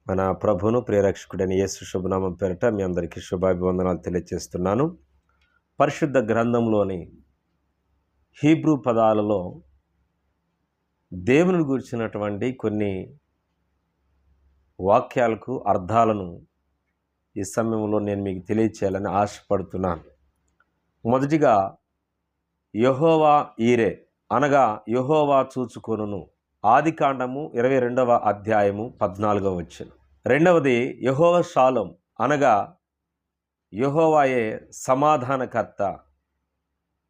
మన ప్రభువును ప్రియరక్షకుడైన యేసు శుభనామం పేరిట మీ అందరికీ శుభాభివందనాలు తెలియజేస్తున్నాను. పరిశుద్ధ గ్రంథంలోని హీబ్రూ పదాలలో దేవుని గురించినటువంటి కొన్ని వాక్యాలకు అర్థాలను ఈ సమయంలో నేను మీకు తెలియచేయాలని ఆశపడుతున్నాను. మొదటిగా యెహోవా ఈరే అనగా యెహోవా చూచుకొనును. ఆదికాండము 22వ అధ్యాయము 14వ వచనం. రెండవది యెహోవా షాలోం అనగా యెహోవాయే సమాధానకర్త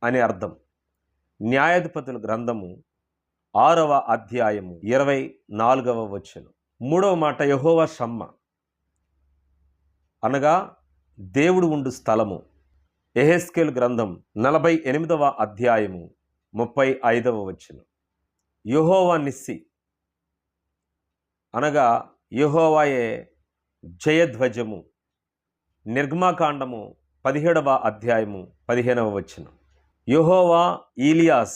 అని అర్థం. న్యాయాధిపతుల గ్రంథము 6వ అధ్యాయము 24వ వచనం. మూడవ మాట యెహోవా షమ్మ అనగా దేవుడు ఉండు స్థలము. యెహెజ్కేలు గ్రంథం 48వ అధ్యాయము 35వ వచనం. యెహోవా నిస్సి అనగా యెహోవాయే జయధ్వజము. నిర్గమాకాండము 17వ అధ్యాయము 15వ వచనం. యెహోవా ఈలియాస్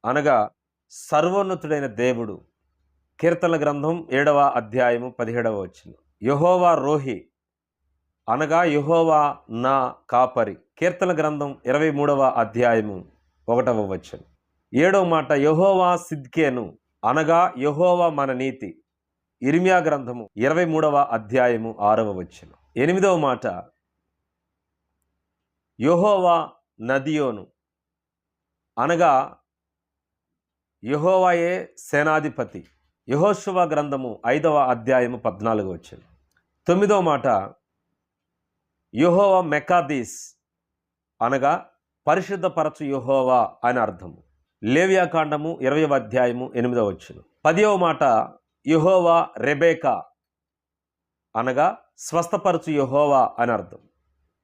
అనగా సర్వోన్నతుడైన దేవుడు. కీర్తనల గ్రంథం 7వ అధ్యాయము 17వ వచనం. యెహోవా రోహి అనగా యెహోవా నా కాపరి. కీర్తన గ్రంథం 23వ అధ్యాయము 1వ వచనం. ఏడవ మాట యెహోవా సిద్కేను అనగా యెహోవా మన నీతి. ఇర్మియా గ్రంథము 23వ అధ్యాయము 6వ వచనం. ఎనిమిదవ మాట యెహోవా నదియోను అనగా యెహోవాయే సేనాధిపతి. యెహోషువ గ్రంథము 5వ అధ్యాయము 14వ వచనం. తొమ్మిదవ మాట యెహోవా మెకాదీస్ అనగా పరిశుద్ధపరచు యెహోవా అని అర్థము. లేవియాకాండము 20వ అధ్యాయము 8వ వచనం. 10వ మాట యెహోవా రెబేకా అనగా స్వస్థపరచు యెహోవా అని అర్థం.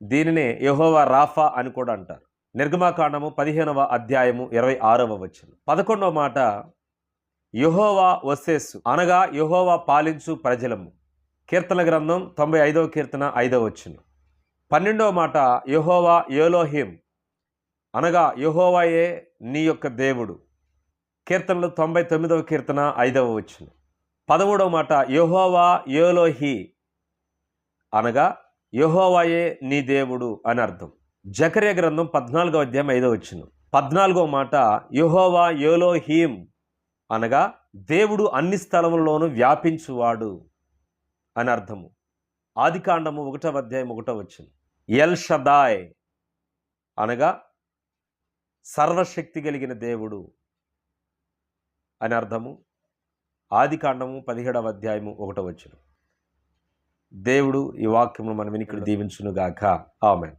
దీనినే యెహోవా రాఫా అని కూడా అంటారు. నిర్గమాకాండము 15వ అధ్యాయము 26వ వచనం. 11వ మాట యెహోవా వసేసు అనగా యెహోవా పాలించు ప్రజలము. కీర్తన గ్రంథం 95వ కీర్తన 5వ వచనం. 12వ మాట యెహోవా ఎలోహిం అనగా యెహోవాయే నీ యొక్క దేవుడు. కీర్తనలు 99వ కీర్తన 5వ వచనం. 13వ మాట యెహోవా ఎలోహి అనగా యెహోవాయే నీ దేవుడు అని అర్థం. జకర్యా గ్రంథం 14వ అధ్యాయం 5వ వచనం. 14వ మాట యెహోవా ఎలోహిం అనగా దేవుడు అన్ని స్థలములలోనూ వ్యాపించువాడు అని అర్థము. ఆదికాండము 1వ అధ్యాయం 1వ వచనం. ఎల్ షదాయ్ అనగా సర్వశక్తి కలిగిన దేవుడు అని అర్థము. ఆదికాండము 17వ అధ్యాయము 1వ వచనం. దేవుడు ఈ వాక్యమును మన వినికిడి దీవించునుగాక. ఆమేన్.